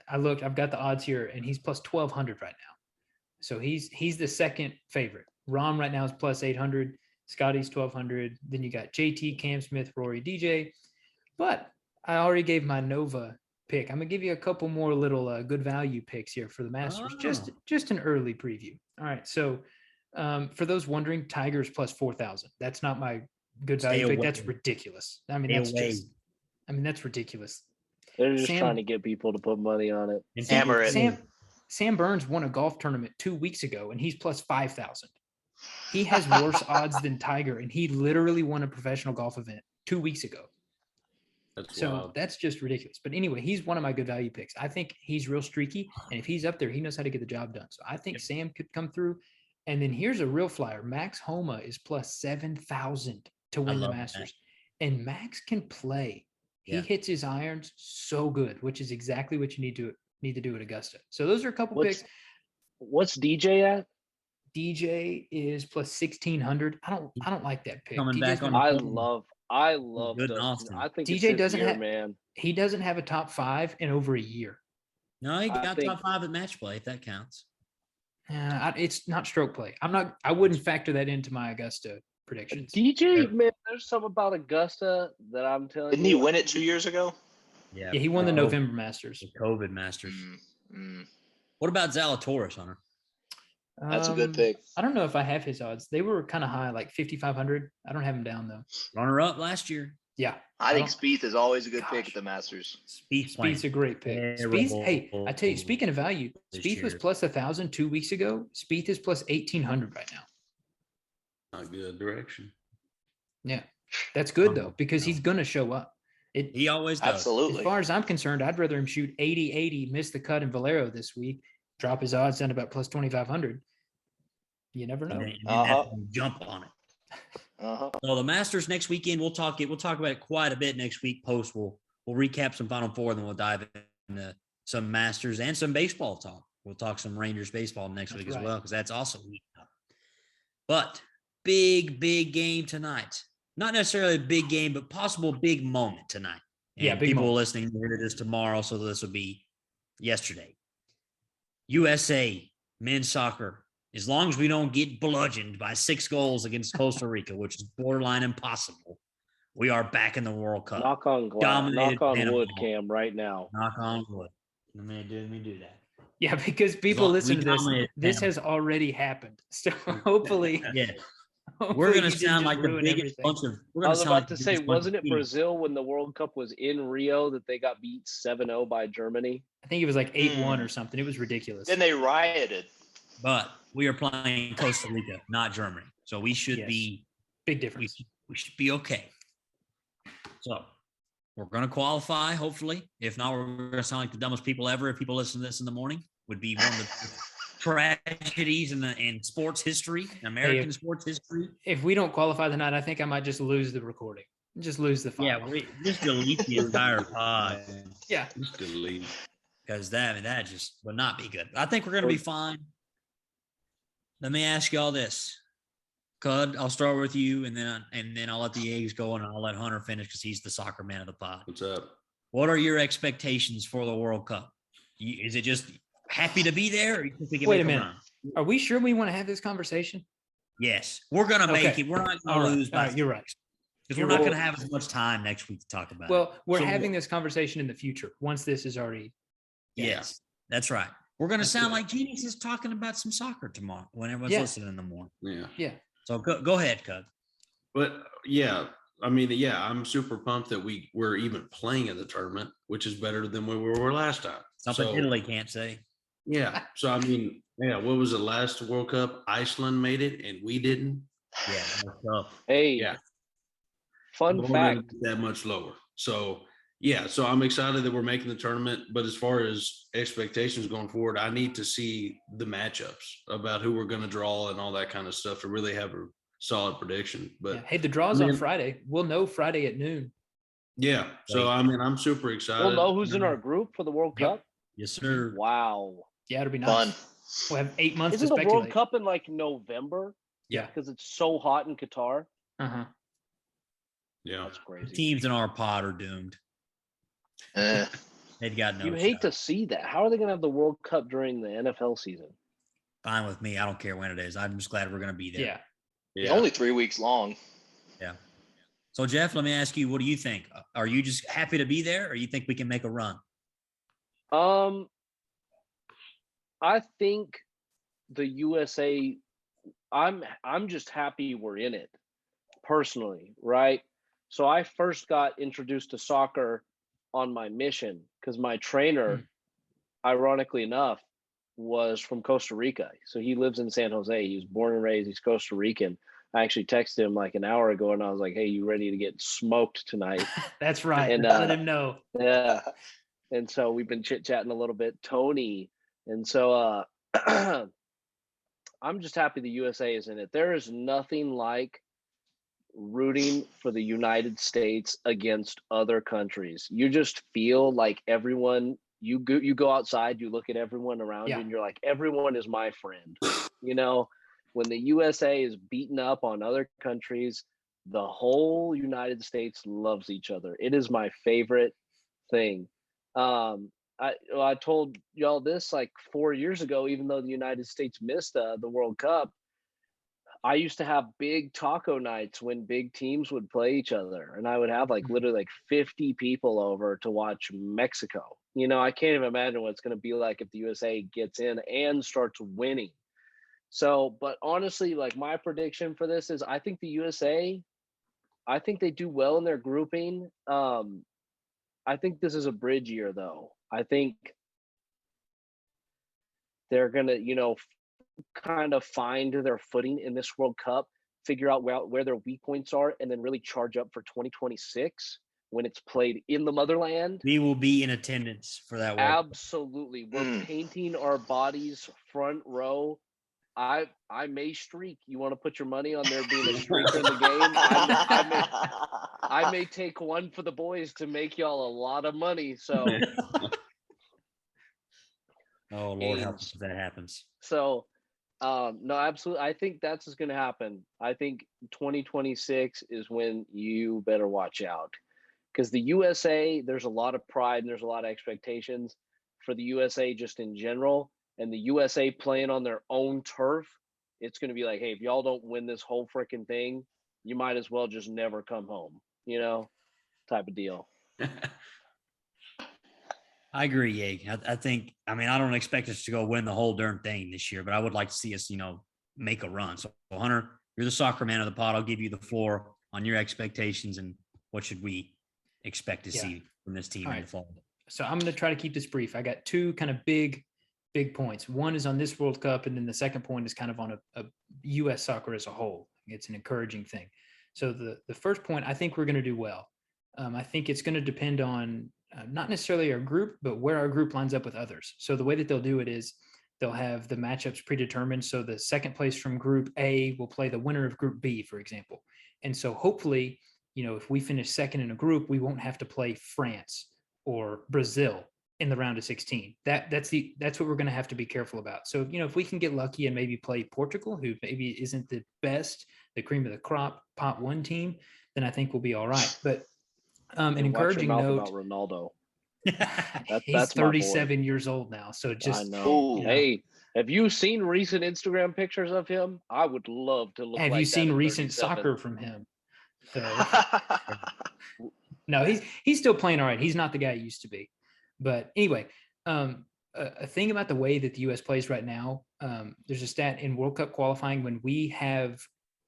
I looked, I've got the odds here, and he's plus 1,200 right now. So he's the second favorite. Rahm right now is plus 800. Scotty's 1,200. Then you got JT, Cam Smith, Rory, DJ. But I already gave my Nova pick. I'm gonna give you a couple more little good value picks here for the Masters. Just an early preview. All right. So for those wondering, Tigers plus 4,000. That's not my good value pick. That's ridiculous. I mean, that's ridiculous. They're just trying to get people to put money on it. Hammer it. Sam Burns won a golf tournament 2 weeks ago, and he's plus 5,000. He has worse odds than Tiger, and he literally won a professional golf event 2 weeks ago. That's just ridiculous. But anyway, he's one of my good value picks. I think he's real streaky, and if he's up there, he knows how to get the job done. So I think Sam could come through. And then here's a real flyer. Max Homa is plus 7,000 to win the Masters. And Max can play. He hits his irons so good, which is exactly what you need to do at Augusta. So those are a couple picks. What's DJ at? DJ is plus 1,600. I don't like that pick. I love Dustin. I think DJ he doesn't have a top 5 in over a year. No, he got top 5 at match play, if that counts. It's not stroke play. I wouldn't factor that into my Augusta predictions. DJ, man, there's something about Augusta that I'm telling you. Didn't he win it 2 years ago? Yeah, he won the November Masters. The COVID Masters. What about Zalatoris, Hunter? That's a good pick. I don't know if I have his odds. They were kind of high, like 5,500. I don't have him down, though. Runner up last year. Yeah. I think Spieth is always a good pick at the Masters. Spieth's a great pick. Spieth, hey, I tell you, speaking of value, Spieth was plus 1,000 2 weeks ago. Spieth is plus 1,800 right now. Not good direction. Yeah. That's good, though, because he's going to show up. He always does. Absolutely. As far as I'm concerned, I'd rather him shoot 80-80, miss the cut in Valero this week, drop his odds down to about plus 2,500. You never know. Jump on it. So the Masters next weekend, we'll talk about it quite a bit next week. Post we'll recap some Final Four, then we'll dive into some Masters and some baseball talk. We'll talk some Rangers baseball next week as well, because that's also week up. But big game tonight. Not necessarily a big game, but possible big moment tonight. And big people moment. Listening to hear this tomorrow, so this will be yesterday. USA men's soccer. As long as we don't get bludgeoned by 6 goals against Costa Rica, which is borderline impossible, we are back in the World Cup. Knock on wood, Cam, right now. Knock on wood. Let me do that. Yeah, because people listen to this has already happened. So hopefully, we're going to sound like the biggest bunch of. I was about to say, wasn't it Brazil when the World Cup was in Rio that they got beat 7-0 by Germany? I think it was like 8-1 or something. It was ridiculous. Then they rioted. But we are playing Costa Rica, not Germany. So we should be big difference. We should be okay. So we're going to qualify, hopefully. If not, we're going to sound like the dumbest people ever. If people listen to this in the morning, would be one of the tragedies in sports history, American sports history. If we don't qualify tonight, I think I might just lose the recording. Just lose the file. Yeah, just delete the entire pod. Yeah. Just delete. Because that just would not be good. I think we're going to be fine. Let me ask you all this. Cud, I'll start with you, and then I'll let the eggs go, and I'll let Hunter finish because he's the soccer man of the pod. What's up? What are your expectations for the World Cup? Is it just happy to be there? Or you think we can Wait a minute. Are we sure we want to have this conversation? Yes. We're going to make it. We're not going to lose. You're right. Because we're not going to have as much time next week to talk about it. Well, we're having this conversation in the future once this is already. Yes, that's right. We're going to sound like geniuses talking about some soccer tomorrow when everyone's listening in the morning. Yeah. So go ahead, Cud. But I'm super pumped that we're even playing in the tournament, which is better than we were last time. Something Italy can't say. Yeah. So what was it last World Cup? Iceland made it and we didn't. Yeah. Hey. Yeah. Fun fact. That much lower. So I'm excited that we're making the tournament. But as far as expectations going forward, I need to see the matchups about who we're going to draw and all that kind of stuff to really have a solid prediction. But hey, the draw's on Friday. We'll know Friday at noon. Yeah. So I'm super excited. We'll know who's in our group for the World Cup. Yes, sir. Wow. Yeah, it'll be nice. Fun. We'll have 8 months Isn't to speculate. the World Cup in like November? Yeah. Because it's so hot in Qatar. Yeah. That's crazy. The teams in our pod are doomed. They've got no. You hate to see that. How are they going to have the World Cup during the NFL season? Fine with me. I don't care when it is. I'm just glad we're going to be there. Yeah. It's only 3 weeks long. Yeah. So, Jeff, let me ask you, what do you think? Are you just happy to be there, or you think we can make a run? I think the USA, I'm just happy we're in it personally, right? So I first got introduced to soccer on my mission because my trainer, ironically enough, was from Costa Rica. So he lives in San Jose. He was born and raised. He's Costa Rican. I actually texted him like an hour ago and I was like, hey, you ready to get smoked tonight? That's right. And let him know. Yeah. And so we've been chit-chatting a little bit, Tony. And so I'm just happy the USA is in it. There is nothing like rooting for the United States against other countries. You just feel like everyone, you go outside, you look at everyone around you and you're like, everyone is my friend. You know, when the USA is beaten up on other countries, the whole United States loves each other. It is my favorite thing. I told y'all this like 4 years ago, even though the United States missed the World Cup, I used to have big taco nights when big teams would play each other. And I would have like literally like 50 people over to watch Mexico. You know, I can't even imagine what it's going to be like if the USA gets in and starts winning. So, but honestly, like my prediction for this is I think the USA, I think they do well in their grouping. I think this is a bridge year though. I think they're going to, you know, kind of find their footing in this World Cup, figure out where their weak points are, and then really charge up for 2026 when it's played in the motherland. We will be in attendance for that World Absolutely. We're painting our bodies front row. I may streak. You want to put your money on there being a streaker in the game? I may take one for the boys to make y'all a lot of money. So, oh Lord, help us if that happens. So, no, absolutely. I think that's what's going to happen. I think 2026 is when you better watch out because the USA, there's a lot of pride and there's a lot of expectations for the USA just in general. And the USA playing on their own turf, it's going to be like, hey, if y'all don't win this whole freaking thing, you might as well just never come home, you know, type of deal. I agree, Yeg. I think, I mean, I don't expect us to go win the whole darn thing this year, but I would like to see us, you know, make a run. So, Hunter, you're the soccer man of the pod. I'll give you the floor on your expectations and what should we expect to see from this team in the fall. So I'm going to try to keep this brief. I got two kind of big points. One is on this World Cup, and then the second point is kind of on a U.S. soccer as a whole. It's an encouraging thing. So the first point, I think we're going to do well. I think it's going to depend on not necessarily our group, but where our group lines up with others. So the way that they'll do it is they'll have the matchups predetermined. So the second place from Group A will play the winner of Group B, for example. And so hopefully, you know, if we finish second in a group, we won't have to play France or Brazil in the round of 16. That's what we're going to have to be careful about. So, you know, if we can get lucky and maybe play Portugal, who maybe isn't the best, the cream of the crop, pot one team, then I think we'll be all right. But an encouraging note about Ronaldo. He's 37 years old now. So just, I know. You know. Hey, have you seen recent Instagram pictures of him? I would love to look. Have like you seen recent 37. soccer from him? So, no, he's still playing all right. He's not the guy he used to be. But anyway, a thing about the way that the U.S. plays right now, there's a stat in World Cup qualifying when we have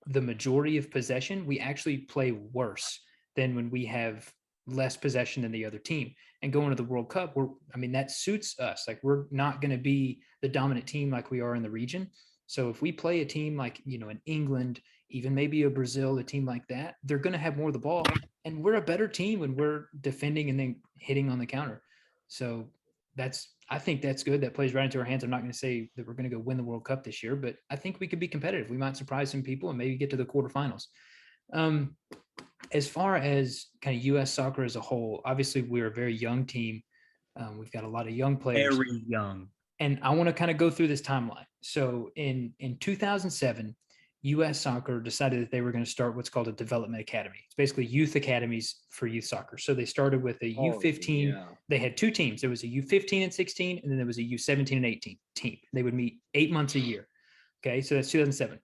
the majority of possession, we actually play worse than when we have less possession than the other team. And going to the World Cup, that suits us. Like, we're not going to be the dominant team like we are in the region. So if we play a team like, you know, in England, even maybe a Brazil, a team like that, they're going to have more of the ball. And we're a better team when we're defending and then hitting on the counter. So I think that's good. That plays right into our hands. I'm not going to say that we're going to go win the World Cup this year, but I think we could be competitive. We might surprise some people and maybe get to the quarterfinals. As far as kind of U.S. soccer as a whole, obviously we're a very young team. We've got a lot of young players. Very young. And I want to kind of go through this timeline. So in 2007, U.S. soccer decided that they were going to start what's called a development academy. It's basically youth academies for youth soccer. So they started with a U15. Yeah. They had two teams. There was a U15 and 16, and then there was a U17 and 18 team. They would meet 8 months a year. Okay, so that's 2007.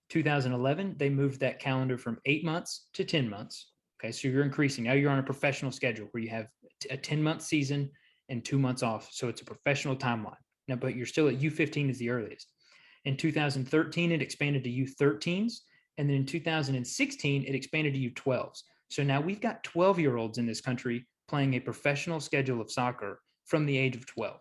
2011, they moved that calendar from 8 months to 10 months. Okay, so you're increasing. Now you're on a professional schedule where you have a 10-month season and 2 months off. So it's a professional timeline. Now, but you're still at U15 is the earliest. In 2013, it expanded to U13s. And then in 2016, it expanded to U12s. So now we've got 12-year-olds in this country playing a professional schedule of soccer from the age of 12.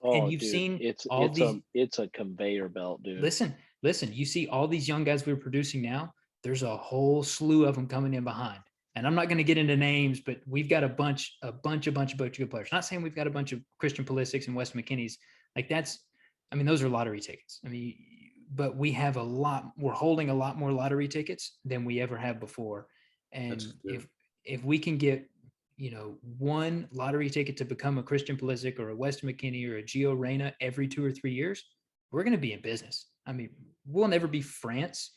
Oh, and you've dude, seen it's all these. it's a conveyor belt, dude. Listen. You see all these young guys we're producing now. There's a whole slew of them coming in behind. And I'm not going to get into names, but we've got a bunch of good players. Not saying we've got a bunch of Christian Pulisic's and Wes McKinney's. Like those are lottery tickets. I mean, but we have we're holding a lot more lottery tickets than we ever have before. And if we can get, one lottery ticket to become a Christian Pulisic or a Wes McKinney or a Gio Reyna every 2 or 3 years, we're going to be in business. I mean, we'll never be France,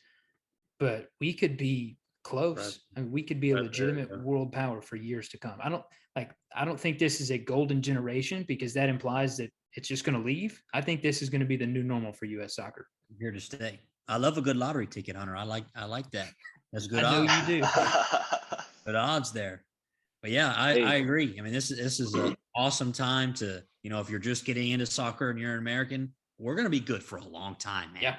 but we could be close. Right. I mean, we could be a legitimate world power for years to come. I don't think this is a golden generation because that implies that it's just going to leave. I think this is going to be the new normal for U.S. soccer. Here to stay. I love a good lottery ticket, Hunter. I like that. That's good I know odds. you do. Good odds there. But yeah, I agree. I mean, this is an awesome time to, if you're just getting into soccer and you're an American, we're going to be good for a long time, man. Yeah.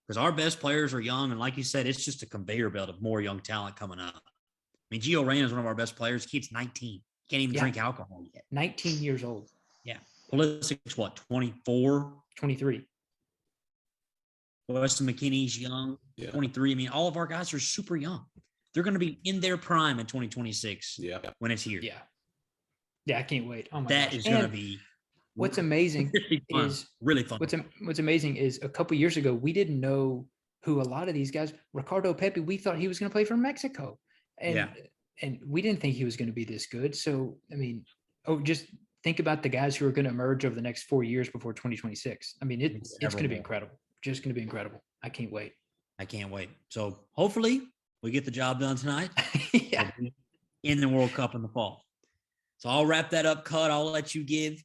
Because our best players are young. And like you said, it's just a conveyor belt of more young talent coming up. I mean, Gio Reyna is one of our best players. Kid's 19. Can't even drink alcohol yet. 19 years old. Yeah. Pulisic's what, 24? 23. Weston McKinney's young, 23. I mean, all of our guys are super young. They're going to be in their prime in 2026 when it's here. Yeah. Yeah, I can't wait. Oh my That gosh. is going to be what's amazing is really fun. What's amazing is a couple years ago, we didn't know who a lot of these guys, Ricardo Pepi, we thought he was going to play for Mexico. And we didn't think he was going to be this good. So, I mean, just think about the guys who are going to emerge over the next 4 years before 2026. I mean, it's going to be incredible. Just going to be incredible. I can't wait. So hopefully we get the job done tonight. In the World Cup in the fall. So I'll wrap that up, Cut. I'll let you give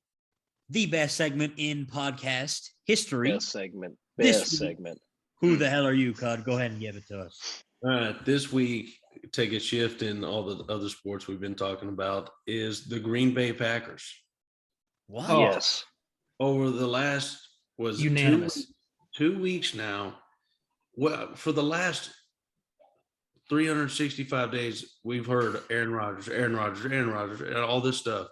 the best segment in podcast history. Best segment. Who the hell are you, Cut? Go ahead and give it to us. All right. This week, take a shift in all the other sports we've been talking about is the Green Bay Packers. Wow. Yes. Over the last unanimous 2 weeks now. Well, for the last 365 days, we've heard Aaron Rodgers, and all this stuff.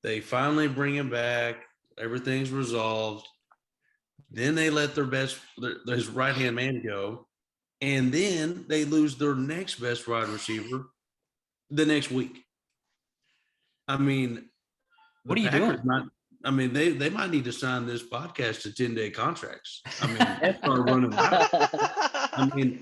They finally bring him back. Everything's resolved. Then they let his right-hand man go. And then they lose their next best wide receiver the next week. I mean, what are you doing? They might need to sign this podcast to 10-day contracts. I mean, that's our running out.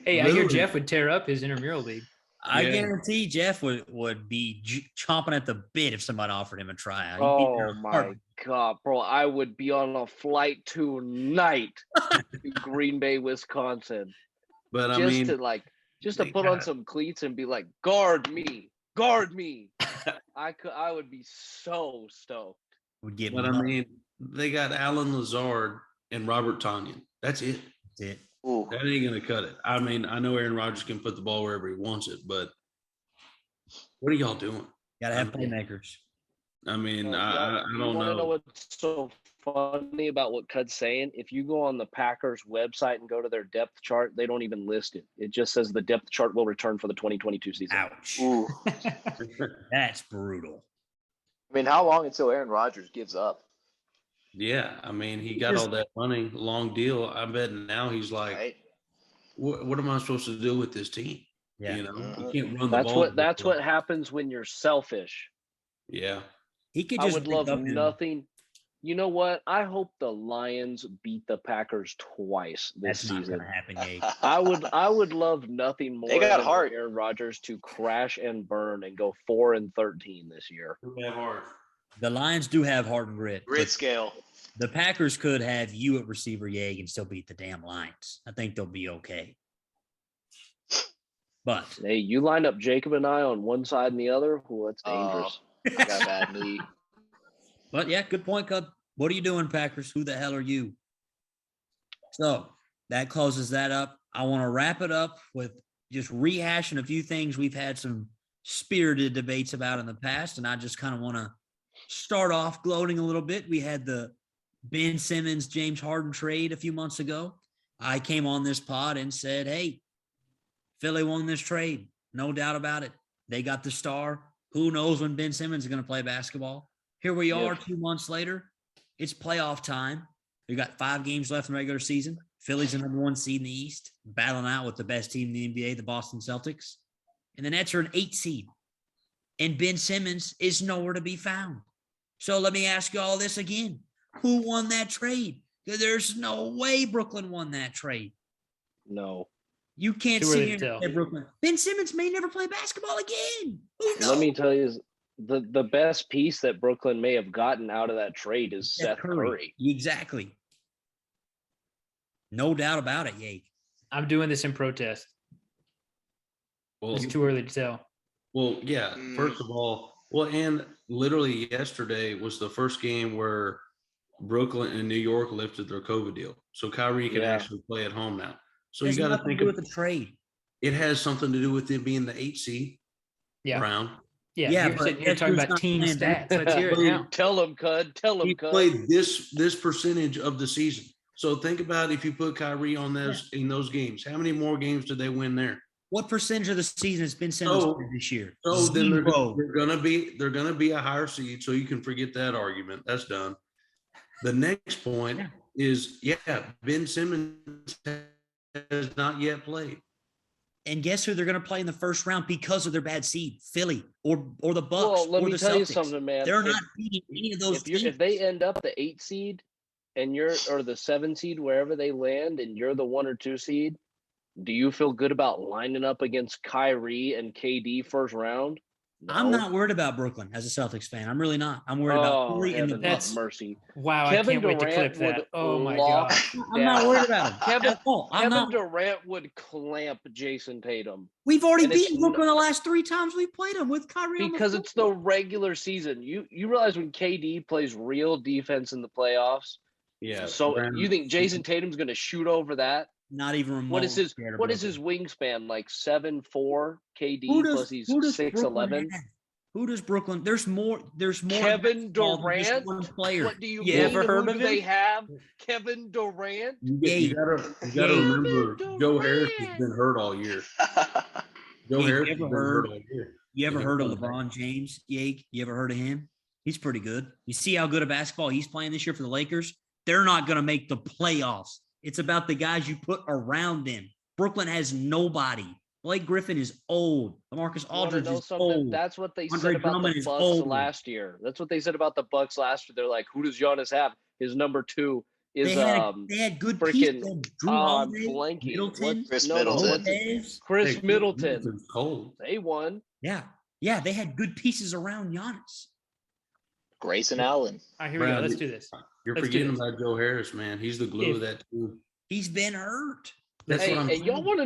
Hey, I hear Jeff would tear up his intramural league. I guarantee Jeff would be chomping at the bit if somebody offered him a tryout. Oh my God, bro! I would be on a flight tonight to Green Bay, Wisconsin. But just to put on some cleats and be like, guard me. I would be so stoked. They got Alan Lazard and Robert Tonyan. That's it. Ooh. That ain't gonna cut it. I mean, I know Aaron Rodgers can put the ball wherever he wants it, but what are y'all doing? Gotta have playmakers. I mean, I don't know. What's so funny about what Cud's saying? If you go on the Packers website and go to their depth chart, they don't even list it. It just says the depth chart will return for the 2022 season. Ouch. Ooh. That's brutal. I mean, how long until Aaron Rodgers gives up? Yeah, I mean, he got all that money, long deal. I bet now he's like, right? What am I supposed to do with this team? Yeah, you can't run the ball. That's what happens when you're selfish. Yeah, he could. I would love nothing. You know what? I hope the Lions beat the Packers twice this season. That's not gonna happen, Gabe. I would love nothing more. They got than heart. Aaron Rodgers to crash and burn and go 4-13 this year. They have heart. The Lions do have heart and grit. Grit scale. The Packers could have you at receiver, Yeg, and still beat the damn Lions. I think they'll be okay. But hey, you line up Jacob and I on one side and the other. Well, that's dangerous. I got a bad knee. But yeah, good point, Cub. What are you doing, Packers? Who the hell are you? So that closes that up. I want to wrap it up with just rehashing a few things we've had some spirited debates about in the past, and I just kind of want to start off gloating a little bit. We had the Ben Simmons, James Harden trade a few months ago. I came on this pod and said, hey, Philly won this trade. No doubt about it. They got the star. Who knows when Ben Simmons is going to play basketball? Here we are 2 months later. It's playoff time. We got 5 games left in the regular season. Philly's the number 1 seed in the East, battling out with the best team in the NBA, the Boston Celtics. And the Nets are an 8 seed. And Ben Simmons is nowhere to be found. So let me ask you all this again. Who won that trade? There's no way Brooklyn won that trade. No. You can't see here and say Brooklyn. Ben Simmons may never play basketball again. Who knows? Let me tell you, the best piece that Brooklyn may have gotten out of that trade is Seth Curry. Exactly. No doubt about it, Yake. I'm doing this in protest. Well, it's too early to tell. Well, yeah. First of all, and literally yesterday was the first game where Brooklyn and New York lifted their COVID deal, so Kyrie can actually play at home now. So you got to think with the trade. It has something to do with it being the 8 seed. Yeah. Round. Yeah. You're talking about team stats. Let's hear it now. Tell him, Cud. Tell him, Cud. He played this percentage of the season. So think about if you put Kyrie on this in those games. How many more games did they win there? What percentage of the season has been Simmons this year? So then they're gonna be a higher seed. So you can forget that argument. That's done. The next point is Ben Simmons has not yet played. And guess who they're going to play in the first round because of their bad seed? Philly or the Bucks. Well, let or me the tell Celtics. you something, man. They're not beating any of those teams. If they end up the 8 seed and or the 7 seed, wherever they land, and you're the 1 or 2 seed, do you feel good about lining up against Kyrie and KD first round? No. I'm not worried about Brooklyn as a Celtics fan. I'm really not. I'm worried about Curry and the Bucks. Mercy. Wow, Kevin I can't wait to clip that. Oh my god. I'm not worried about him. Kevin Durant would clamp Jason Tatum. We've already beaten Brooklyn the last 3 times we played them with Kyrie. Because it's the regular season. You realize when KD plays real defense in the playoffs. Yeah. So you think Jason Tatum's going to shoot over that? Not even remote. What is his wingspan? Like 7'4" KD plus he's 6'11"? Who does Brooklyn? There's more. Kevin Durant. One player. What do you mean? Ever heard of him? They have Kevin Durant. You gotta remember, Joe Harris has been hurt all year. Joe Harris has been hurt all year. You ever heard of LeBron James? Yake? You ever heard of him? He's pretty good. You see how good a basketball he's playing this year for the Lakers? They're not going to make the playoffs. It's about the guys you put around them. Brooklyn has nobody. Blake Griffin is old. LaMarcus Aldridge is old. That's what they said about the Bucks last year. That's what they said about the Bucks last year. They're like, who does Giannis have? His number 2 is they had good pieces. Drew Holiday, Middleton. Chris Middleton. Cold. They won. Yeah, they had good pieces around Giannis. Grayson Allen. All right, here we go. Let's do this. You're forgetting about Joe Harris, man. He's the glue of that team. He's been hurt. That's what I'm saying. Y'all want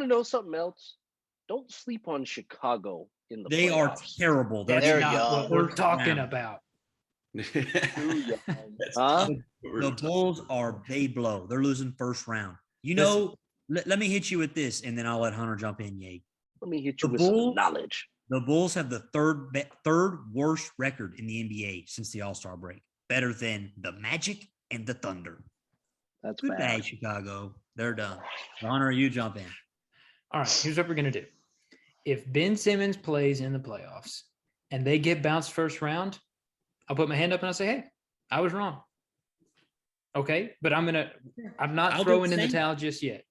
to know something else? Don't sleep on Chicago in the playoffs. They are terrible. They're not what we're talking about. Huh? The Bulls are Babe-Low. They're losing first round. You know, let me hit you with this, and then I'll let Hunter jump in, Yate. Let me hit you with some knowledge. The Bulls have the third worst record in the NBA since the All-Star break. Better than the Magic and the Thunder. That's good bad. Day, Chicago. They're done. Hunter, you jump in. All right, here's what we're going to do. If Ben Simmons plays in the playoffs and they get bounced first round, I'll put my hand up and I'll say, hey, I was wrong. Okay, but I'm not throwing in the towel just yet.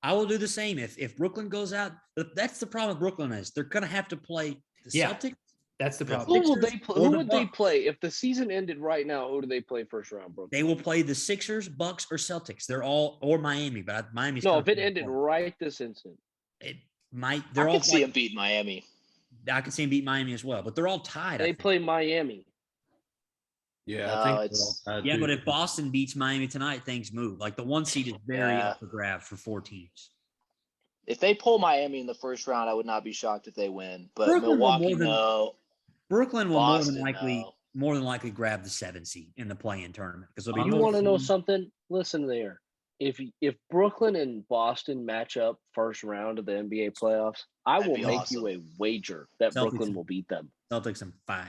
I will do the same. If Brooklyn goes out, that's the problem with Brooklyn is they're going to have to play the Celtics. That's the problem. Who would they play? If the season ended right now, who do they play first round, Brooklyn? They will play the Sixers, Bucks, or Celtics. They're all, or Miami, but Miami's. No, if it ended right this instant. It might. I could see them beat Miami. I could see them beat Miami as well, but they're all tied. They play Miami. Yeah, I think yeah, but if Boston beats Miami tonight, things move. Like the 1 seed is very up for grabs for 4 teams. If they pull Miami in the first round, I would not be shocked if they win. But Milwaukee, no. Brooklyn will more than likely grab the 7 seed in the play-in tournament because you want to know something? Listen there. if Brooklyn and Boston match up first round of the NBA playoffs, I That'd will be make awesome. you a wager that Celtics Brooklyn and- will beat them. Celtics in 5.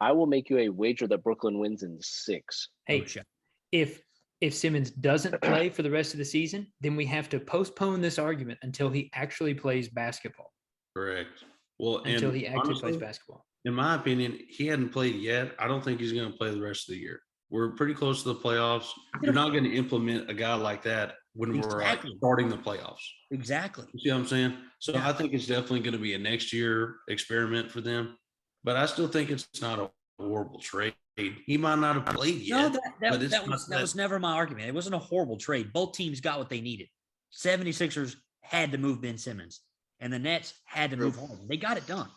I will make you a wager that Brooklyn wins in 6. Hey, No shot. if Simmons doesn't play for the rest of the season, then we have to postpone this argument until he actually plays basketball. Correct. Well, Until and he actually plays honestly, basketball. in my opinion, he hadn't played yet. I don't think he's going to play the rest of the year. We're pretty close to the playoffs. You're not going to implement a guy like that when we're like Exactly. starting the playoffs. Exactly. You see what I'm saying? So Yeah. I think it's definitely going to be a next year experiment for them. But I still think it's not a horrible trade. He might not have played yet. No, but it's that not was never my argument. It wasn't a horrible trade. Both teams got what they needed. 76ers had to move Ben Simmons, and the Nets had to move Harden. They got it done.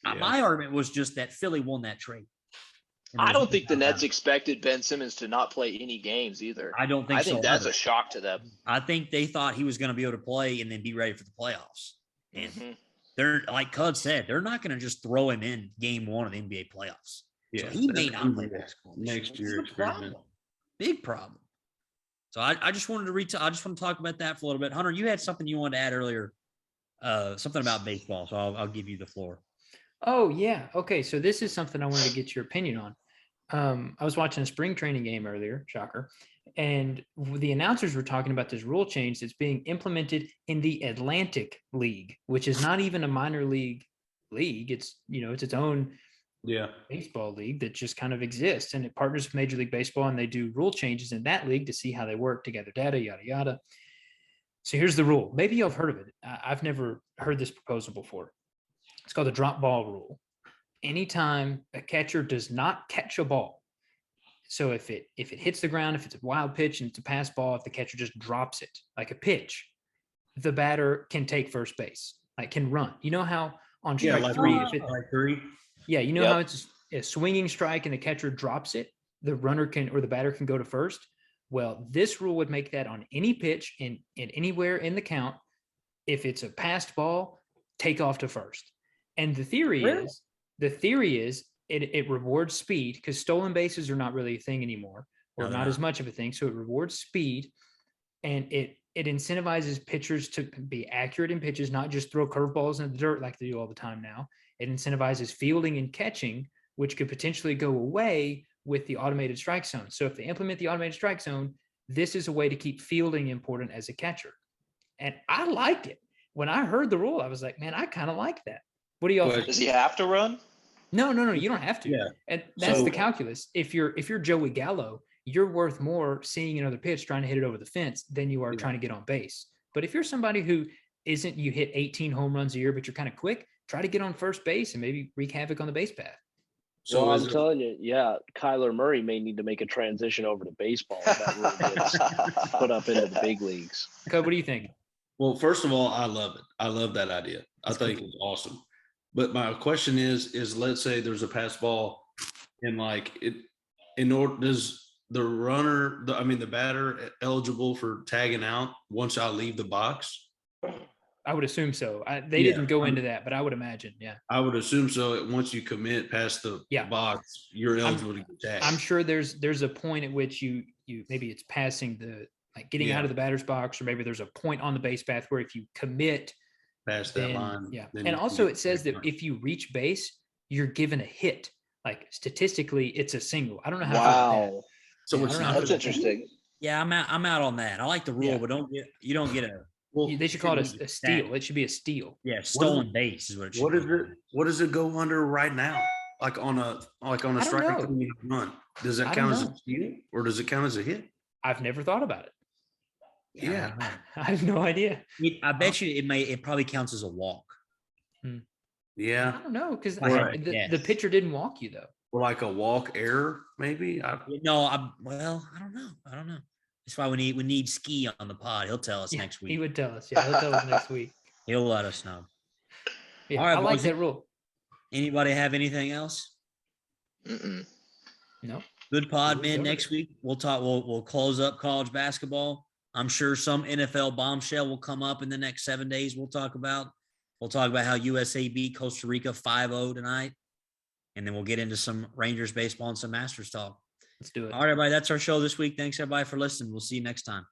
Yeah. My argument was just that Philly won that trade. And I there's don't no think the doubt Nets about it. expected Ben Simmons to not play any games either. I don't think I so. think that's either. a shock to them. I think they thought he was going to be able to play and then be ready for the playoffs. And Mhm. they're, like Cud said, they're not going to just throw him in game 1 of the NBA playoffs. Yeah, So he may that's not gonna play be a basketball this next year. year It's a problem. experiment. Big problem. So I just wanted to I just want to talk about that for a little bit. Hunter, you had something you wanted to add earlier, something about baseball. So I'll give you the floor. Oh, yeah. Okay. So this is something I wanted to get your opinion on. I was watching a spring training game earlier, shocker, and the announcers were talking about this rule change that's being implemented in the Atlantic League, which is not even a minor league. It's, it's its own Yeah. baseball league that just kind of exists, and it partners with Major League Baseball, and they do rule changes in that league to see how they work together, data, yada, yada. So here's the rule. Maybe you've heard of it. I've never heard this proposal before. It's called the drop ball rule. Anytime a catcher does not catch a ball, so if it hits the ground, if it's a wild pitch and it's a pass ball, if the catcher just drops it like a pitch, the batter can take first base, like can run. You know how on strike like three, three. yeah, you know Yep. how it's a swinging strike and the catcher drops it, the runner can or the batter can go to first. Well, this rule would make that on any pitch in anywhere in the count. If it's a passed ball, take off to first. And the theory is it rewards speed because stolen bases are not really a thing anymore, or No, not they're as much of a thing. So it rewards speed, and it incentivizes pitchers to be accurate in pitches, not just throw curveballs in the dirt like they do all the time now. It incentivizes fielding and catching, which could potentially go away with the automated strike zone. So if they implement the automated strike zone, this is a way to keep fielding important as a catcher. And I liked it. When I heard the rule, I was like, man, I kind of like that. What do y'all think? Does he have to run? No, you don't have to. Yeah. And that's So- the calculus. If you're Joey Gallo, you're worth more seeing another pitch trying to hit it over the fence than you are Yeah. trying to get on base. But if you're somebody who isn't, you hit 18 home runs a year, but you're kind of quick, try to get on first base and maybe wreak havoc on the base path. So Well, is I'm it- telling you, yeah, Kyler Murray may need to make a transition over to baseball if that rule gets put up into the big leagues. Code, what do you think? Well, first of all, I love it. I love that idea. I That's think cool. it's awesome. But my question is let's say there's a pass ball and like it in order does the runner the batter eligible for tagging out once I leave the box? I would assume so. They Yeah, didn't go I'm- into that, but I would imagine, yeah. I would assume so. Once you commit past the Yeah. box, you're eligible to get tagged. I'm sure there's a point at which you maybe it's passing the like getting out Yeah. of the batter's box, or maybe there's a point on the base path where if you commit, past that then line. yeah. then And you can also get it says that tagged. if you reach base, you're given a hit. Like statistically, it's a single. I don't know how. I feel about that. Wow. So Yeah, I it's don't know how not to That's feel about interesting. Yeah, I'm out on that. I like the rule, Yeah. but you don't get a well, They should call it a steal. It should be a steal. yeah stolen base is what it should what be. is it? What does it go under right now? Like on a I don't strike know. three run. Does I that don't count as know. a steal or does it count as a hit? I've never thought about it. Yeah. I have no idea. I bet you it probably counts as a walk. I Yeah. don't know because Right, the yes. pitcher didn't walk you though. Or like a walk error, maybe. No, I don't know. That's why we need Ski on the pod. He'll tell us Yeah, next week. he would tell us. Yeah, he'll tell us next week. He'll let us know. Yeah, All right, I like boys. that rule. Anybody have anything else? Mm-mm. No. Good pod, We man. covered Next it. week we'll talk. We'll close up college basketball. I'm sure some NFL bombshell will come up in the next 7 days. We'll talk about how USA beat Costa Rica 5-0 tonight, and then we'll get into some Rangers baseball and some Masters talk. Let's do it. All right, everybody. That's our show this week. Thanks everybody for listening. We'll see you next time.